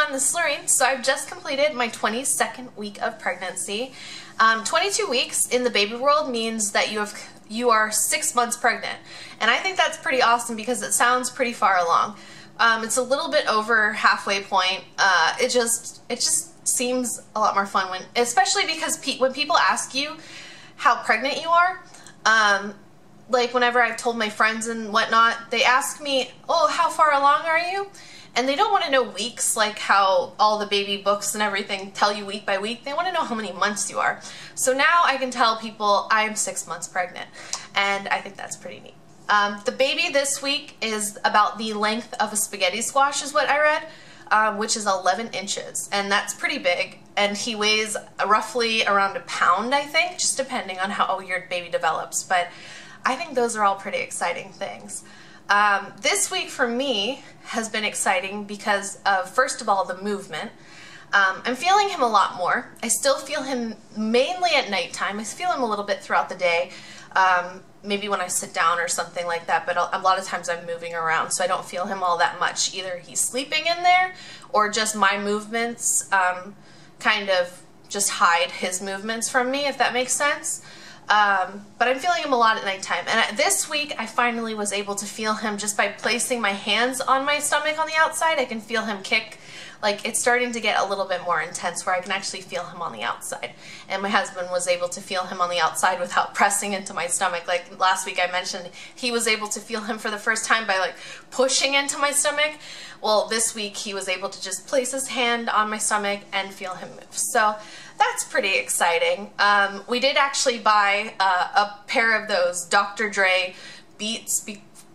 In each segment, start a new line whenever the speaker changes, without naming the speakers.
everyone, this is Lorraine. So I've just completed my 22nd week of pregnancy. 22 weeks in the baby world means that you are 6 months pregnant, and I think that's pretty awesome because it sounds pretty far along. It's a little bit over halfway point. It just seems a lot more fun especially because when people ask you how pregnant you are, like whenever I've told my friends and whatnot, they ask me, "Oh, how far along are you?" And they don't want to know weeks like how all the baby books and everything tell you week by week. They want to know how many months you are. So now I can tell people I'm 6 months pregnant, and I think that's pretty neat. The baby this week is about the length of a spaghetti squash is what I read, which is 11 inches, and that's pretty big. And he weighs roughly around a pound, I think, just depending on how your baby develops. But I think those are all pretty exciting things. This week for me has been exciting because of, first of all, the movement. I'm feeling him a lot more. I still feel him mainly at nighttime. I feel him a little bit throughout the day, maybe when I sit down or something like that, but a lot of times I'm moving around, so I don't feel him all that much. Either he's sleeping in there or just my movements kind of just hide his movements from me, if that makes sense. But I'm feeling him a lot at nighttime. And this week I finally was able to feel him just by placing my hands on my stomach on the outside. I can feel him kick. Like, it's starting to get a little bit more intense where I can actually feel him on the outside. And my husband was able to feel him on the outside without pressing into my stomach. Like last week I mentioned, he was able to feel him for the first time by like pushing into my stomach. Well, this week he was able to just place his hand on my stomach and feel him move. So that's pretty exciting. We did actually buy a pair of those Dr. Dre Beats.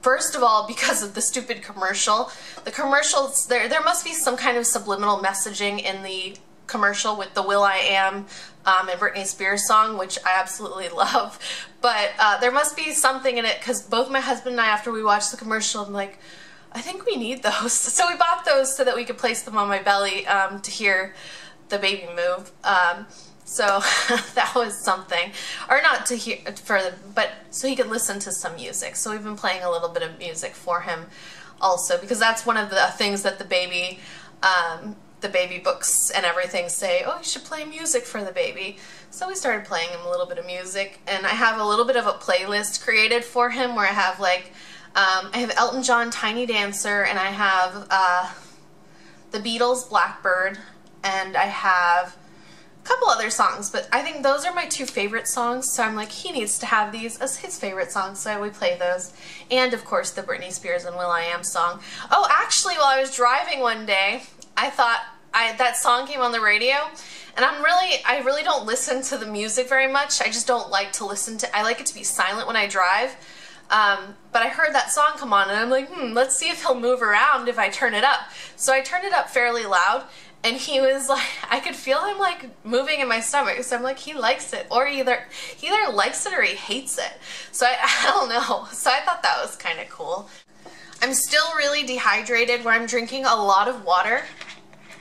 First of all, because of the stupid commercial. The commercials, there must be some kind of subliminal messaging in the commercial with the will.i.am and Britney Spears song, which I absolutely love. But there must be something in it, because both my husband and I, after we watched the commercial, I'm like, I think we need those. So we bought those so that we could place them on my belly to hear the baby move. So that was something, or not to hear but so he could listen to some music. So we've been playing a little bit of music for him also, because that's one of the things that the baby books and everything say, oh, you should play music for the baby. So we started playing him a little bit of music, and I have a little bit of a playlist created for him where I have like, I have Elton John, Tiny Dancer, and I have the Beatles, Blackbird, and I have a couple other songs, but I think those are my two favorite songs, so I'm like, he needs to have these as his favorite songs, so we play those. And of course the Britney Spears and will.i.am song. Oh, actually, while I was driving one day, I thought that song came on the radio, and I really don't listen to the music very much. I just don't like to listen to, I like it to be silent when I drive. But I heard that song come on, and I'm like, let's see if he'll move around if I turn it up. So I turned it up fairly loud, and he was like, I could feel him like moving in my stomach. So I'm like, he likes it, or he either likes it or he hates it. So I don't know. So I thought that was kind of cool. I'm still really dehydrated where I'm drinking a lot of water.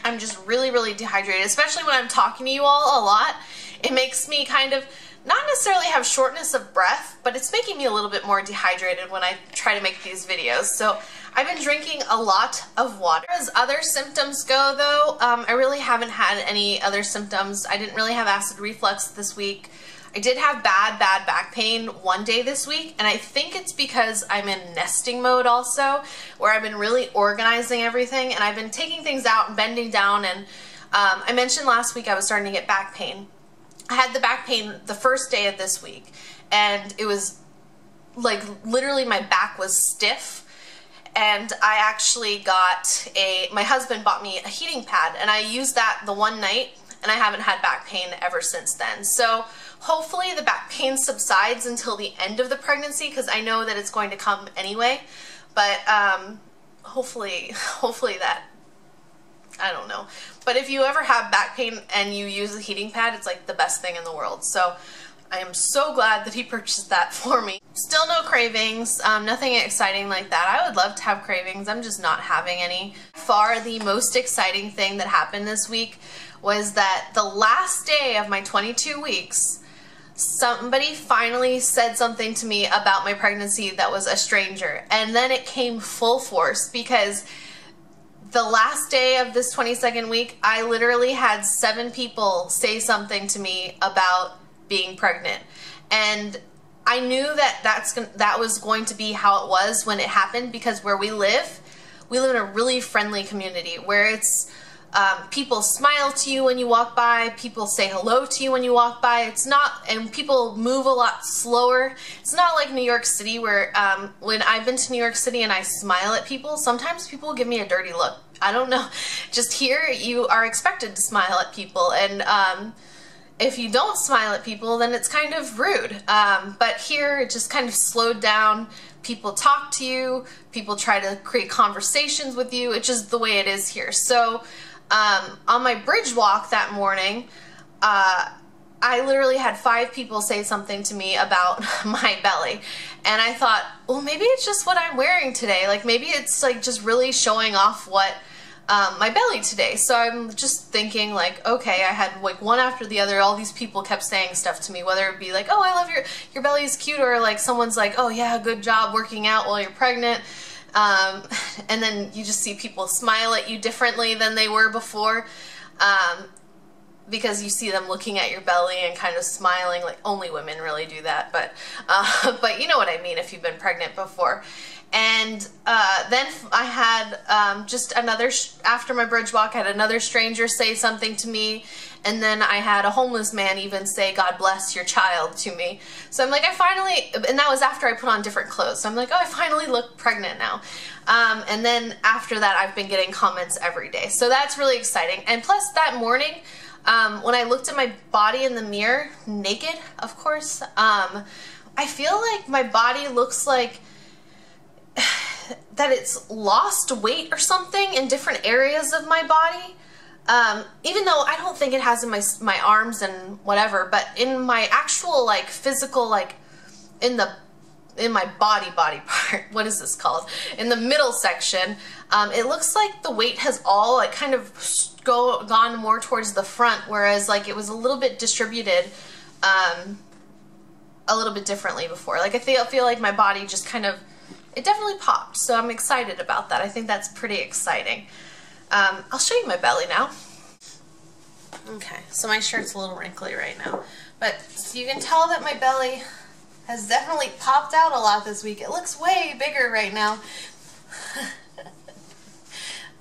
I'm just really, really dehydrated, especially when I'm talking to you all a lot. It makes me kind of not necessarily have shortness of breath, but it's making me a little bit more dehydrated when I try to make these videos. So I've been drinking a lot of water. As other symptoms go though, I really haven't had any other symptoms. I didn't really have acid reflux this week. I did have bad back pain one day this week, and I think it's because I'm in nesting mode also, where I've been really organizing everything, and I've been taking things out and bending down, and I mentioned last week I was starting to get back pain. I had the back pain the first day of this week, and it was like literally my back was stiff, and I actually got my husband bought me a heating pad, and I used that the one night, and I haven't had back pain ever since then. So hopefully the back pain subsides until the end of the pregnancy, because I know that it's going to come anyway, but hopefully that, I don't know. But if you ever have back pain and you use a heating pad, it's like the best thing in the world. So I am so glad that he purchased that for me. Still no cravings, nothing exciting like that. I would love to have cravings, I'm just not having any. By far the most exciting thing that happened this week was that the last day of my 22 weeks, somebody finally said something to me about my pregnancy that was a stranger. And then it came full force, because the last day of this 22nd week, I literally had 7 people say something to me about being pregnant. And I knew that that was going to be how it was when it happened, because where we live in a really friendly community where it's people smile to you when you walk by, people say hello to you when you walk by. It's not, and people move a lot slower. It's not like New York City where when I've been to New York City and I smile at people, sometimes people give me a dirty look. I don't know. Just here, you are expected to smile at people, and if you don't smile at people, then it's kind of rude. But here, it just kind of slowed down. People talk to you. People try to create conversations with you. It's just the way it is here. So on my bridge walk that morning, I literally had 5 people say something to me about my belly. And I thought, well, maybe it's just what I'm wearing today. Like, maybe it's like just really showing off what my belly today. So I'm just thinking, like, okay, I had like one after the other, all these people kept saying stuff to me, whether it be like, oh, I love your belly is cute, or like someone's like, oh yeah, good job working out while you're pregnant. And then you just see people smile at you differently than they were before, because you see them looking at your belly and kind of smiling. Like, only women really do that, but you know what I mean if you've been pregnant before. And then I had just another, after my bridge walk, I had another stranger say something to me, and then I had a homeless man even say, God bless your child, to me. So I'm like, I finally, and that was after I put on different clothes, so I'm like, oh, I finally look pregnant now. And then after that, I've been getting comments every day, so that's really exciting. And plus, that morning, when I looked at my body in the mirror, naked, of course, I feel like my body looks like that it's lost weight or something in different areas of my body. Even though I don't think it has in my arms and whatever, but in my actual like physical, like in my body part, what is this called? In the middle section, it looks like the weight has all like kind of gone more towards the front, whereas like it was a little bit distributed a little bit differently before. Like I feel like my body just kind of, it definitely popped, so I'm excited about that. I think that's pretty exciting. I'll show you my belly now. Okay, so my shirt's a little wrinkly right now, but so you can tell that my belly has definitely popped out a lot this week. It looks way bigger right now.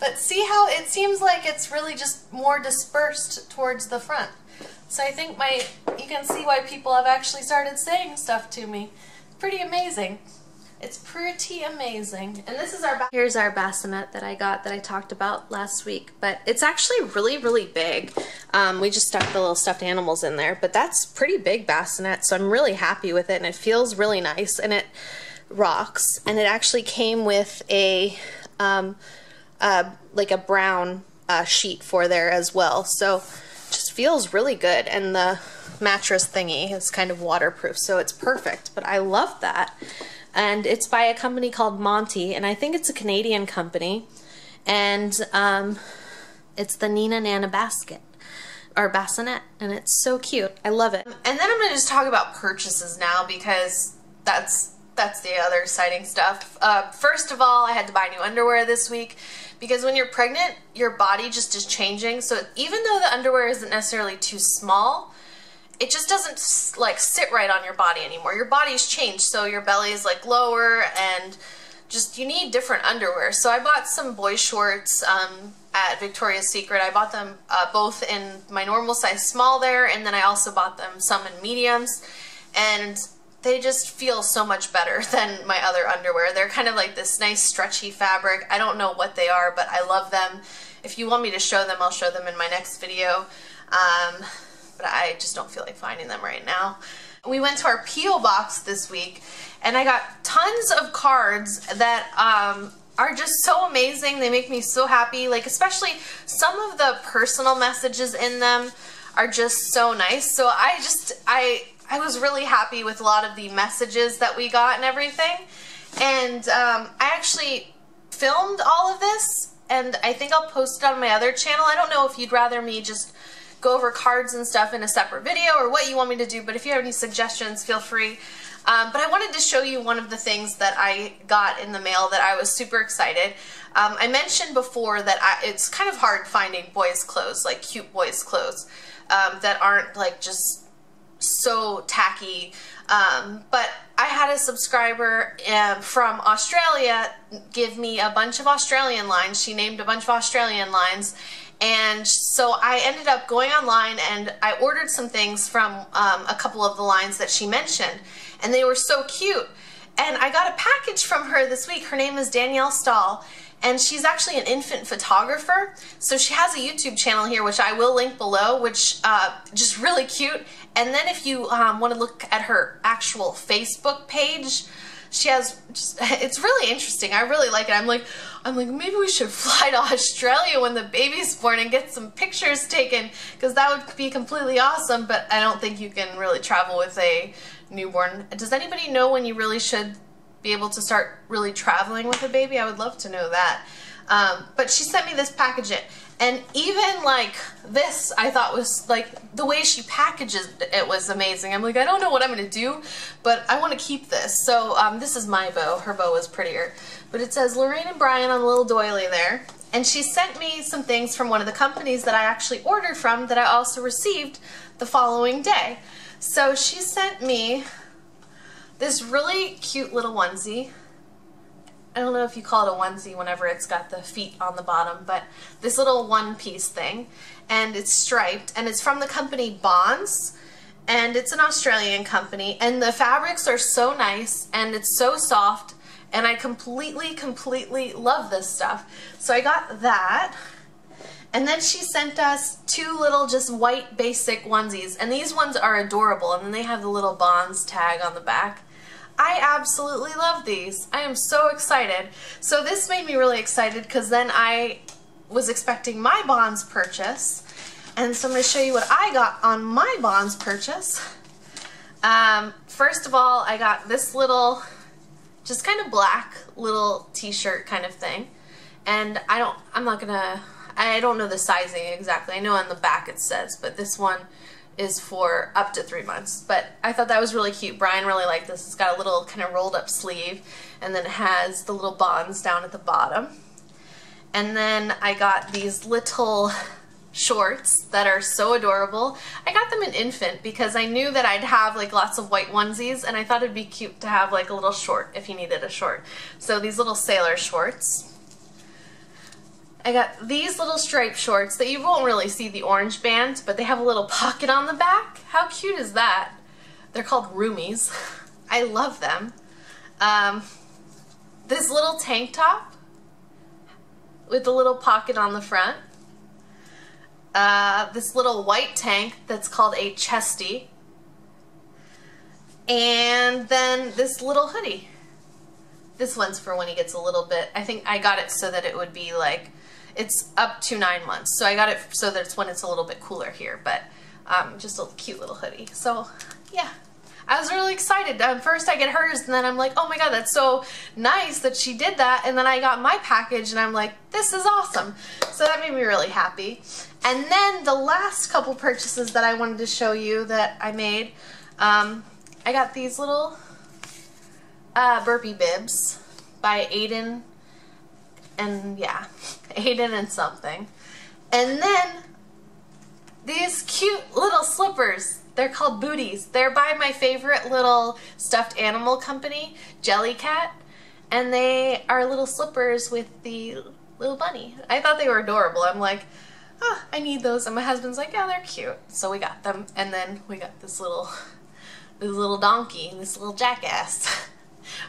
But see how it seems like it's really just more dispersed towards the front. So I think you can see why people have actually started saying stuff to me. It's pretty amazing. It's pretty amazing. And this is here's our bassinet that I got that I talked about last week, but it's actually really, really big. We just stuck the little stuffed animals in there, but that's pretty big bassinet, so I'm really happy with it, and it feels really nice, and it rocks. And it actually came with a like a brown sheet for there as well, so it just feels really good. And the mattress thingy is kind of waterproof, so it's perfect. But I love that. And it's by a company called Monty, and I think it's a Canadian company, and it's the Nina Nana basket, or bassinet, and it's so cute. I love it. And then I'm going to just talk about purchases now, because that's the other exciting stuff. First of all, I had to buy new underwear this week, because when you're pregnant, your body just is changing, so even though the underwear isn't necessarily too small, it just doesn't like sit right on your body anymore. Your body's changed, so your belly is like lower, and just you need different underwear. So I bought some boy shorts at Victoria's Secret. I bought them both in my normal size small there, and then I also bought them some in mediums, and they just feel so much better than my other underwear. They're kind of like this nice stretchy fabric. I don't know what they are, but I love them. If you want me to show them, I'll show them in my next video. But I just don't feel like finding them right now. We went to our P.O. box this week, and I got tons of cards that are just so amazing. They make me so happy. Like, especially some of the personal messages in them are just so nice. So I was really happy with a lot of the messages that we got and everything. And I actually filmed all of this, and I think I'll post it on my other channel. I don't know if you'd rather me just go over cards and stuff in a separate video or what you want me to do, but if you have any suggestions, feel free. But I wanted to show you one of the things that I got in the mail that I was super excited. I mentioned before that it's kind of hard finding boys' clothes, like cute boys' clothes, that aren't like just so tacky. But I had a subscriber from Australia give me a bunch of Australian lines. She named a bunch of Australian lines. And so I ended up going online and I ordered some things from a couple of the lines that she mentioned. And they were so cute. And I got a package from her this week. Her name is Danielle Stahl. And she's actually an infant photographer. So she has a YouTube channel here, which I will link below, which just really cute. And then if you want to look at her actual Facebook page, she has just, it's really interesting. I really like it. I'm like, maybe we should fly to Australia when the baby's born and get some pictures taken, because that would be completely awesome. But I don't think you can really travel with a newborn. Does anybody know when you really should be able to start really traveling with a baby? I would love to know that. But she sent me this package, and even like this, I thought was like, the way she packages it was amazing. I'm like, I don't know what I'm gonna do, but I want to keep this. So this is my bow. Her bow is prettier, but it says Lorraine and Brian on the little doily there. And she sent me some things from one of the companies that I actually ordered from that I also received the following day. So she sent me this really cute little onesie. I don't know if you call it a onesie whenever it's got the feet on the bottom, but this little one-piece thing, and it's striped, and it's from the company Bonds, and it's an Australian company, and the fabrics are so nice, and it's so soft, and I completely love this stuff. So I got that, and then she sent us two little just white basic onesies, and these ones are adorable, and then they have the little Bonds tag on the back. I absolutely love these. I am so excited. So this made me really excited because then I was expecting my Bonds purchase. And so I'm going to show you what I got on my Bonds purchase. First of all, I got this little, just kind of black little t-shirt kind of thing. And I don't know the sizing exactly. I know on the back it says, but this one is for up to 3 months. But I thought that was really cute. Brian really liked this. It's got a little kind of rolled up sleeve, and then it has the little Bonds down at the bottom. And then I got these little shorts that are so adorable. I got them in infant because I knew that I'd have like lots of white onesies, and I thought it'd be cute to have like a little short if you needed a short. So these little sailor shorts. I got these little striped shorts that you won't really see the orange band, but they have a little pocket on the back. How cute is that? They're called roomies. I love them. This little tank top with the little pocket on the front. This little white tank that's called a chesty. And then this little hoodie. This one's for when he gets a little bit, I think I got it so that it would be like, it's up to 9 months. So I got it so that it's when it's a little bit cooler here, but just a cute little hoodie. So yeah, I was really excited. First I get hers, and then I'm like, oh my god, that's so nice that she did that. And then I got my package, and I'm like, this is awesome. So that made me really happy. And then the last couple purchases that I wanted to show you that I made, I got these little burpee bibs by Aiden, and yeah, Aiden and something. And then these cute little slippers. They're called booties. They're by my favorite little stuffed animal company, Jellycat, and they are little slippers with the little bunny. I thought they were adorable. I'm like, oh, I need those, and my husband's like, yeah, they're cute. So we got them, and then we got this little donkey, this little jackass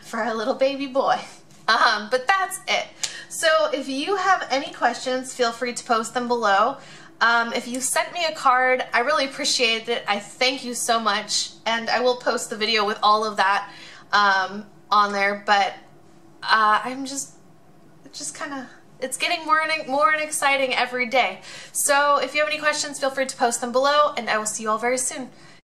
for our little baby boy. But that's it. So if you have any questions, feel free to post them below. If you sent me a card, I really appreciate it. I thank you so much, and I will post the video with all of that on there. But I'm just kind of, it's getting more and exciting every day. So if you have any questions, feel free to post them below, and I will see you all very soon.